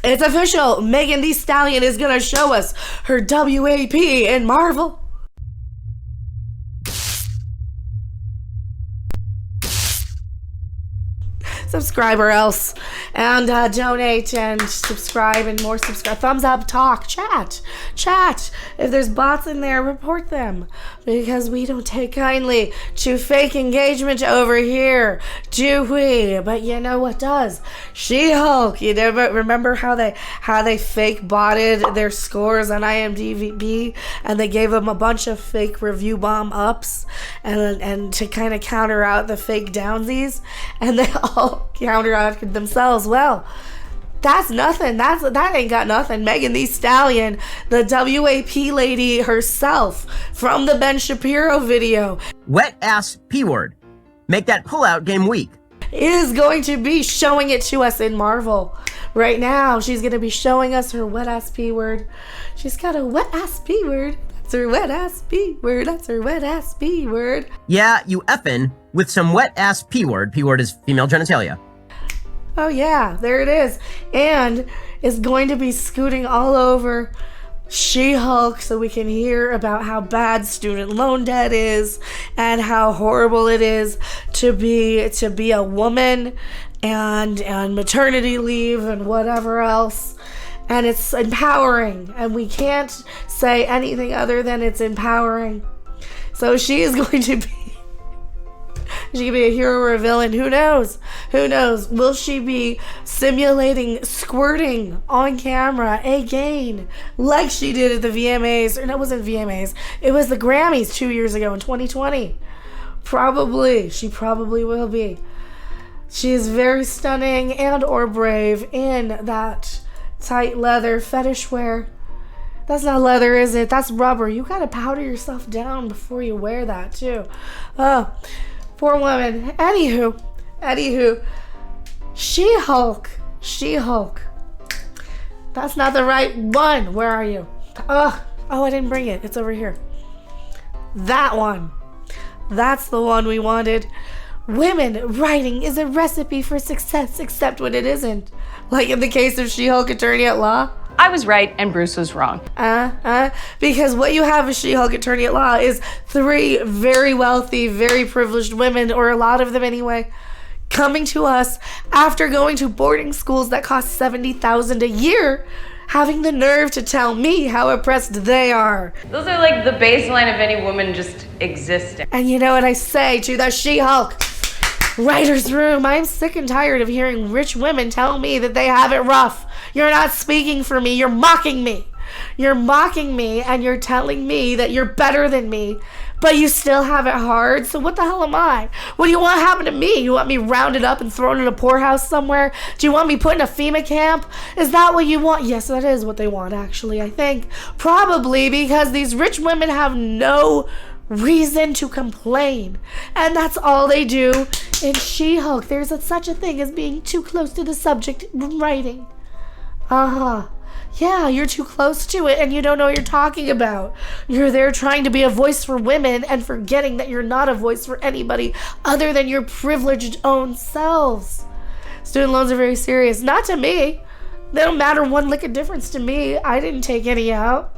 It's official. Megan Thee Stallion is gonna show us her WAP in Marvel. Subscribe or else, and donate and subscribe and more subscribe. Thumbs up, talk, chat. If there's bots in there, report them, because we don't take kindly to fake engagement over here, do we? But you know what does? She-Hulk. You never remember how they fake botted their scores on IMDb, and they gave them a bunch of fake review bomb ups, and to kind of counter out the fake downsies, and they all counteracted themselves. Well, that's nothing. That ain't got nothing. Megan Thee Stallion, the WAP lady herself, from the Ben Shapiro video, wet ass P-word, make that pullout game weak, is going to be showing it to us in Marvel right now. She's going to be showing us her wet ass P-word. She's got a wet ass P-word. That's her wet ass P-word. That's her wet ass P-word. Yeah, you effin' with some wet ass P-word. P-word is female genitalia. Oh yeah, there it is. And is going to be scooting all over She-Hulk so we can hear about how bad student loan debt is and how horrible it is to be a woman and maternity leave and whatever else. And it's empowering, and we can't say anything other than it's empowering. So she is going to be she could be a hero or a villain. Who knows? Who knows? Will she be simulating squirting on camera again, like she did at the VMAs? Or no, it wasn't VMAs. It was the Grammys 2 years ago in 2020. Probably. She probably will be. She is very stunning and or brave in that tight leather fetish wear. That's not leather, is it? That's rubber. You gotta powder yourself down before you wear that, too. Oh, poor woman. Anywho, She-Hulk. That's not the right one. Where are you? Oh, I didn't bring it. It's over here. That one. That's the one we wanted. Women writing is a recipe for success, except when it isn't. Like in the case of She-Hulk Attorney at Law. I was right and Bruce was wrong. Because what you have as She-Hulk Attorney at Law is 3 very wealthy, very privileged women, or a lot of them anyway, coming to us after going to boarding schools that cost $70,000 a year, having the nerve to tell me how oppressed they are. Those are like the baseline of any woman just existing. And you know what I say to the She-Hulk writer's room? I'm sick and tired of hearing rich women tell me that they have it rough. You're not speaking for me. You're mocking me. You're mocking me, and you're telling me that you're better than me, but you still have it hard. So what the hell am I? What do you want to happen to me? You want me rounded up and thrown in a poorhouse somewhere? Do you want me put in a FEMA camp? Is that what you want? Yes, that is what they want, actually, I think. Probably because these rich women have no reason to complain, and that's all they do in She-Hulk. There's such a thing as being too close to the subject writing. Yeah, you're too close to it and you don't know what you're talking about. You're there trying to be a voice for women and forgetting that you're not a voice for anybody other than your privileged own selves. Student loans are very serious. Not to me. They don't matter one lick of difference to me. I didn't take any out.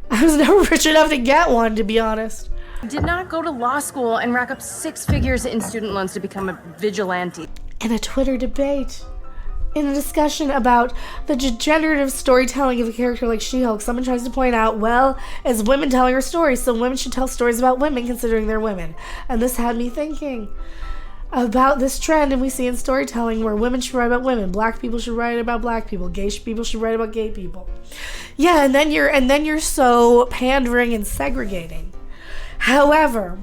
I was never rich enough to get one, to be honest. Did not go to law school and rack up 6 figures in student loans to become a vigilante. In a Twitter debate, in a discussion about the degenerative storytelling of a character like She-Hulk, someone tries to point out, well, it's women telling her stories, so women should tell stories about women considering they're women. And this had me thinking about this trend, and we see in storytelling where women should write about women, black people should write about black people, gay people should write about gay people. Yeah, and then you're so pandering and segregating. However,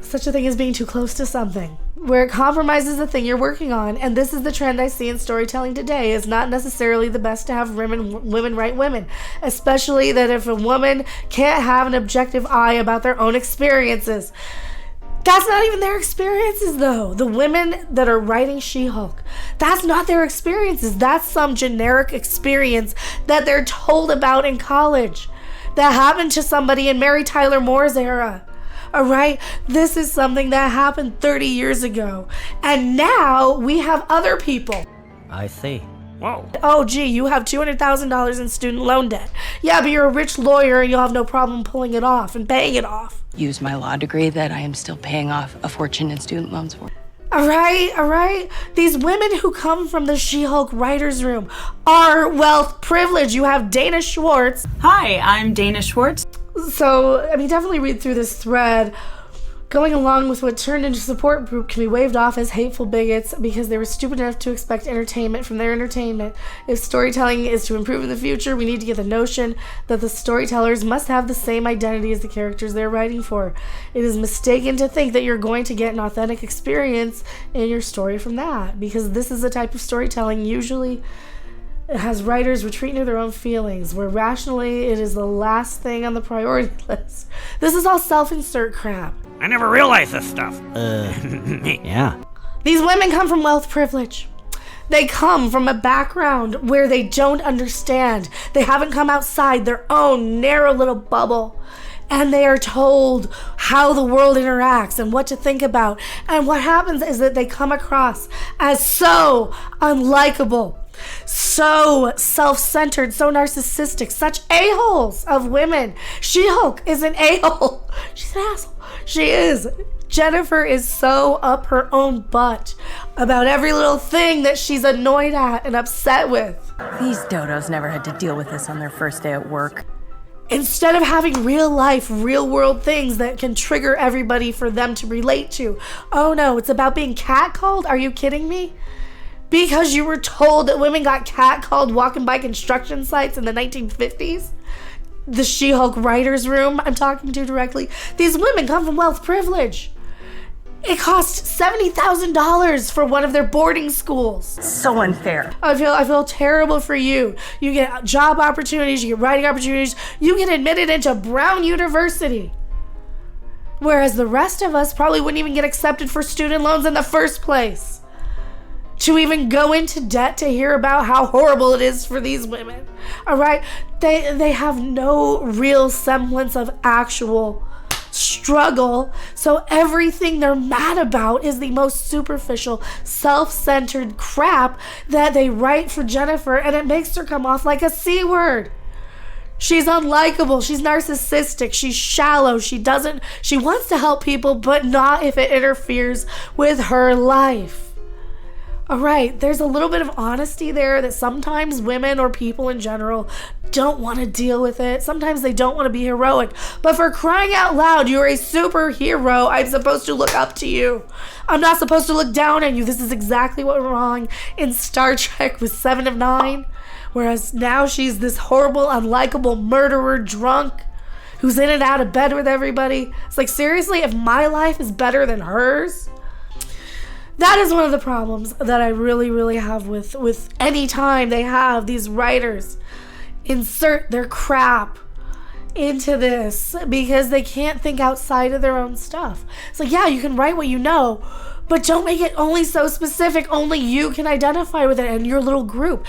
such a thing as being too close to something, where it compromises the thing you're working on, and this is the trend I see in storytelling today. It's not necessarily the best to have women write women, especially that if a woman can't have an objective eye about their own experiences. That's not even their experiences, though. The women that are writing She-Hulk, that's not their experiences. That's some generic experience that they're told about in college that happened to somebody in Mary Tyler Moore's era. All right? This is something that happened 30 years ago. And now we have other people. I see. Whoa. Oh, gee, you have $200,000 in student loan debt. Yeah, but you're a rich lawyer and you'll have no problem pulling it off and paying it off. Use my law degree that I am still paying off a fortune in student loans for. All right. These women who come from the She-Hulk writer's room are wealth privilege. You have Dana Schwartz. Hi, I'm Dana Schwartz. So, I mean, definitely read through this thread. Going along with what turned into support group can be waved off as hateful bigots because they were stupid enough to expect entertainment from their entertainment. If storytelling is to improve in the future, we need to get the notion that the storytellers must have the same identity as the characters they're writing for. It is mistaken to think that you're going to get an authentic experience in your story from that, because this is a type of storytelling usually it has writers retreating to their own feelings, where rationally it is the last thing on the priority list. This is all self-insert crap. I never realized this stuff. Yeah. These women come from wealth privilege. They come from a background where they don't understand. They haven't come outside their own narrow little bubble. And they are told how the world interacts and what to think about. And what happens is that they come across as so unlikable, so self-centered, so narcissistic, such a-holes of women. She-Hulk is an a-hole. She's an asshole. She is. Jennifer is so up her own butt about every little thing that she's annoyed at and upset with. These dodos never had to deal with this on their first day at work. Instead of having real life, real world things that can trigger everybody for them to relate to. Oh no, it's about being catcalled? Are you kidding me? Because you were told that women got catcalled walking by construction sites in the 1950s? The She-Hulk writer's room I'm talking to directly. These women come from wealth privilege. It cost $70,000 for one of their boarding schools. So unfair. I feel terrible for you. You get job opportunities, you get writing opportunities, you get admitted into Brown University. Whereas the rest of us probably wouldn't even get accepted for student loans in the first place. To even go into debt to hear about how horrible it is for these women. All right? They have no real semblance of actual struggle, so everything they're mad about is the most superficial, self-centered crap that they write for Jennifer, and it makes her come off like a C word. She's unlikable, she's narcissistic, she's shallow, she wants to help people, but not if it interferes with her life. All right, there's a little bit of honesty there that sometimes women or people in general don't want to deal with it. Sometimes they don't want to be heroic. But for crying out loud, you're a superhero. I'm supposed to look up to you. I'm not supposed to look down on you. This is exactly what went wrong in Star Trek with 7 of 9. Whereas now she's this horrible, unlikable murderer drunk who's in and out of bed with everybody. It's like, seriously, if my life is better than hers? That is one of the problems that I really, really have with any time they have these writers insert their crap into this because they can't think outside of their own stuff. It's like, yeah, you can write what you know, but don't make it only so specific. Only you can identify with it and your little group.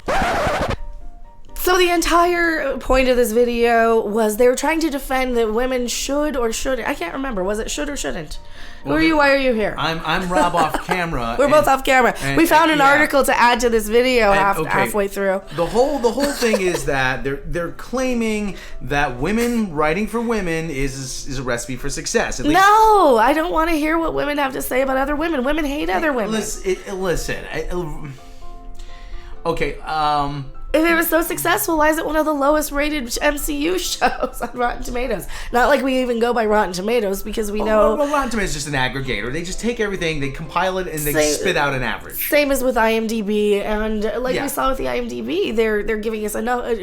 So the entire point of this video was they were trying to defend that women should or shouldn't. I can't remember. Was it should or shouldn't? Who are you? Why are you here? I'm Rob off camera. We're both off camera. We found an article to add to this video halfway through. The whole thing is that they're claiming that women writing for women is a recipe for success. At least, no, I don't want to hear what women have to say about other women. Women hate other women. Listen. Okay. If it was so successful, why is it one of the lowest rated MCU shows on Rotten Tomatoes? Not like we even go by Rotten Tomatoes because we know... Well, Rotten Tomatoes is just an aggregator. They just take everything, they compile it, and they spit out an average. Same as with IMDb. And like Yeah. we saw with the IMDb, they're giving us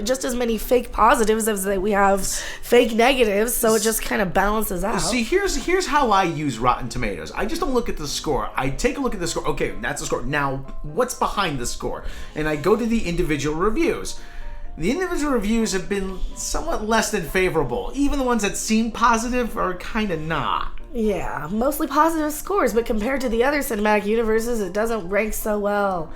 just as many fake positives as we have fake negatives, so it just kind of balances out. See, here's how I use Rotten Tomatoes. I just don't look at the score. I take a look at the score. Okay, that's the score. Now, what's behind the score? And I go to the individual reviews. The individual reviews have been somewhat less than favorable. Even the ones that seem positive are kind of not. Yeah, mostly positive scores, but compared to the other cinematic universes, it doesn't rank so well.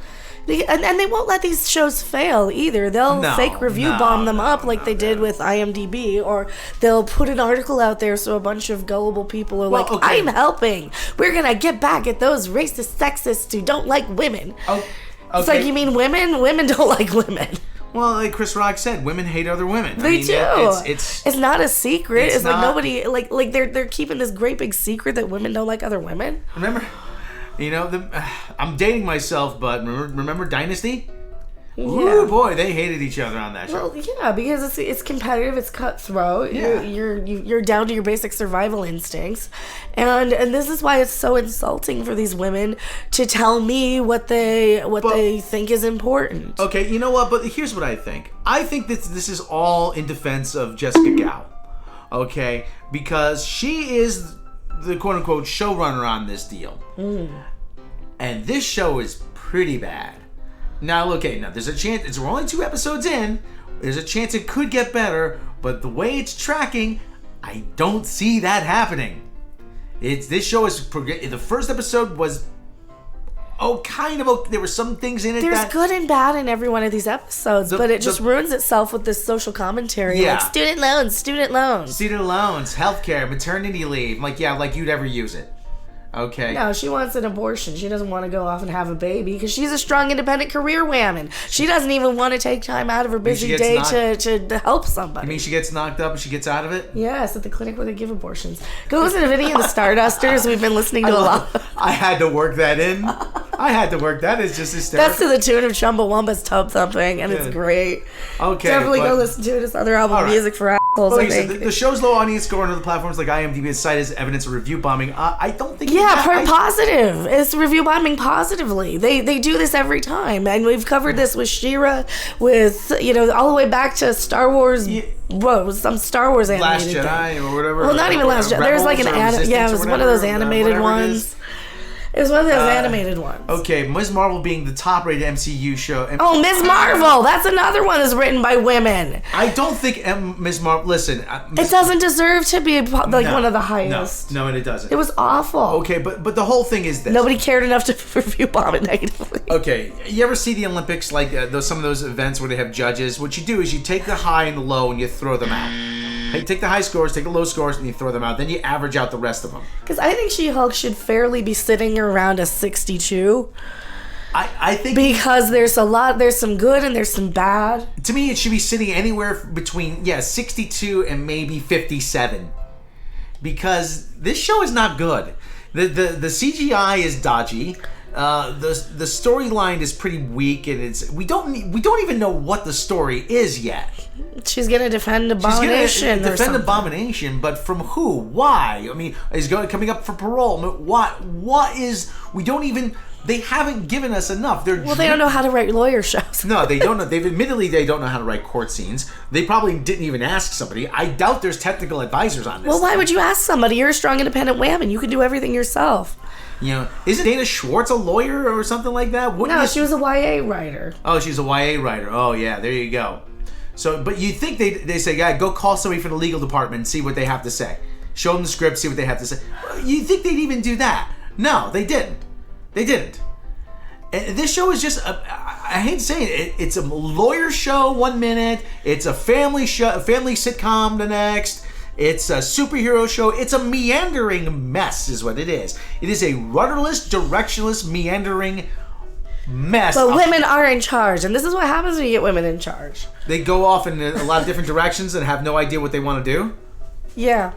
And they won't let these shows fail either. They'll fake review bomb them up like they did with IMDb, or they'll put an article out there so a bunch of gullible people are I'm helping. We're gonna get back at those racist sexists who don't like women. Oh, okay. It's like, you mean women? Women don't like women. Well, like Chris Rock said, women hate other women. They do. It's not a secret. It's like not, nobody like they're keeping this great big secret that women don't like other women. Remember, I'm dating myself, but remember Dynasty? Yeah. Ooh, boy, they hated each other on that show. Well, yeah, because it's competitive, it's cutthroat. Yeah. You're down to your basic survival instincts, and this is why it's so insulting for these women to tell me what they think is important. Okay, you know what? But here's what I think. I think that this is all in defense of Jessica Gao. Okay, because she is the quote unquote showrunner on this deal, and this show is pretty bad. Now, okay, there's a chance, we're only 2 episodes in, there's a chance it could get better, but the way it's tracking, I don't see that happening. This show is, the first episode was, there were some things in it There's good and bad in every one of these episodes, but it just ruins itself with this social commentary, like student loans, healthcare, maternity leave, like you'd ever use it. Okay. No, she wants an abortion. She doesn't want to go off and have a baby because she's a strong, independent career woman. She doesn't even want to take time out of her busy day to help somebody. You mean she gets knocked up and she gets out of it? Yes, at the clinic where they give abortions. Go listen to Vinny and the Stardusters. We've been listening to a lot. I had to work that in. It's just hysterical. That's to the tune of Chumbawamba's Tub Thumping, and it's great. Okay. Definitely go listen to it. It's other album, Music for Assholes, I think. The show's low audience score on other platforms like IMDb is cited as evidence of review bombing. I don't think... Positive. It's review bombing positively. They do this every time, and we've covered this with She-Ra, with all the way back to Star Wars. What was some Star Wars animated Last Jedi or whatever? Well, not even Last Jedi. There was like an it was one of those animated ones. It was one of those animated ones. Okay, Ms. Marvel being the top-rated MCU show. Ms. Marvel! That's another one that's written by women. I don't think Ms. Marvel... Listen... it doesn't deserve to be one of the highest. No, it doesn't. It was awful. Okay, but the whole thing is this. Nobody cared enough to review bomb it negatively. Okay, you ever see the Olympics, like some of those events where they have judges? What you do is you take the high and the low and you throw them out. You take the high scores, take the low scores, and you throw them out. Then you average out the rest of them. Because I think She-Hulk should fairly be sitting around a 62. I think... Because there's some good and there's some bad. To me, it should be sitting anywhere between, 62 and maybe 57. Because this show is not good. The CGI is dodgy. The storyline is pretty weak, and we don't even know what the story is yet. She's gonna defend Abomination. Abomination, but from who? Why? I mean, is coming up for parole? What is? We don't even. They haven't given us enough. They don't know how to write lawyer shows. No, they don't know. They don't know how to write court scenes. They probably didn't even ask somebody. I doubt there's technical advisors on this. Well, why would you ask somebody? You're a strong, independent woman. You can do everything yourself. Isn't Dana Schwartz a lawyer or something like that? No, she was a YA writer. Oh, she's a YA writer. Oh, yeah, there you go. So, but you think they say, go call somebody from the legal department and see what they have to say. Show them the script, see what they have to say. You think they'd even do that? No, they didn't. And this show is just, I hate to say it, it's a lawyer show 1 minute, it's a family sitcom the next, it's a superhero show, it's a meandering mess is what it is. It is a rudderless, directionless, meandering mess. But women are in charge, and this is what happens when you get women in charge. They go off in a lot of different directions and have no idea what they want to do? Yeah.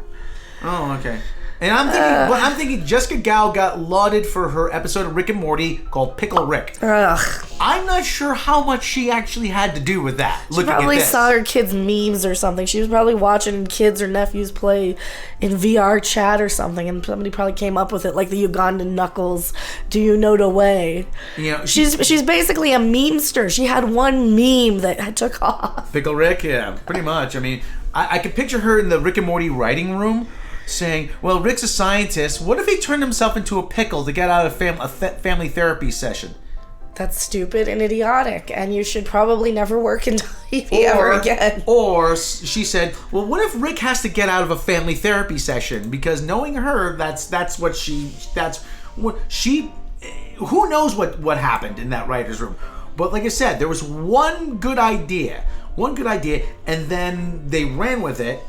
Oh, okay. And I'm thinking Jessica Gao got lauded for her episode of Rick and Morty called Pickle Rick. Ugh. I'm not sure how much she actually had to do with that. She probably saw her kids' memes or something. She was probably watching kids or nephews play in VR chat or something, and somebody probably came up with it, like the Ugandan Knuckles, do you know the way? She's basically a memester. She had one meme that took off. Pickle Rick, yeah, pretty much. I mean, I could picture her in the Rick and Morty writing room, saying, well, Rick's a scientist. What if he turned himself into a pickle to get out of a family therapy session? That's stupid and idiotic, and you should probably never work in TV ever again. Or she said, well, what if Rick has to get out of a family therapy session? Because knowing her, who knows what happened in that writer's room. But like I said, there was one good idea, and then they ran with it.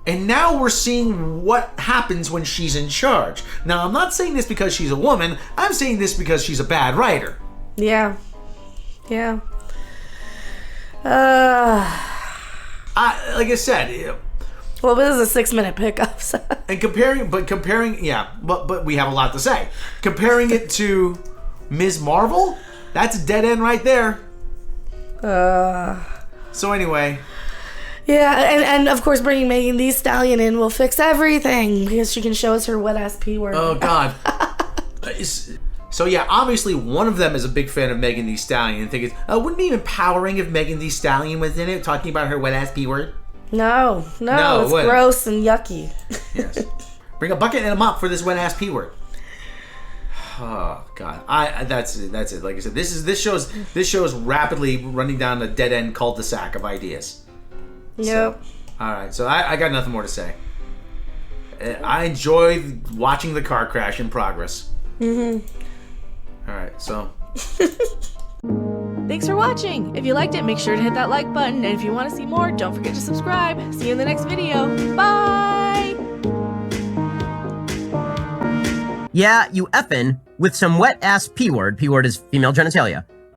And now we're seeing what happens when she's in charge. Now, I'm not saying this because she's a woman. I'm saying this because she's a bad writer. Yeah. Like I said. Well, this is a 6-minute pickup. So. And comparing, yeah. But we have a lot to say. Comparing it to Ms. Marvel, that's a dead end right there. So anyway. Yeah, and of course bringing Megan Thee Stallion in will fix everything because she can show us her wet-ass P word. Oh, God. So, yeah, obviously one of them is a big fan of Megan Thee Stallion and thinking, wouldn't it be empowering if Megan Thee Stallion was in it talking about her wet-ass P word? No, it's gross and yucky. Yes. Bring a bucket and a mop for this wet-ass P word. Oh, God. That's it. Like I said, this show is rapidly running down a dead-end cul-de-sac of ideas. Yep. So, all right, so I got nothing more to say. I enjoyed watching the car crash in progress. Mm-hmm. All right, so. Thanks for watching. If you liked it, make sure to hit that like button. And if you want to see more, don't forget to subscribe. See you in the next video. Bye! Yeah, you effin' with some wet-ass P word. P word is female genitalia.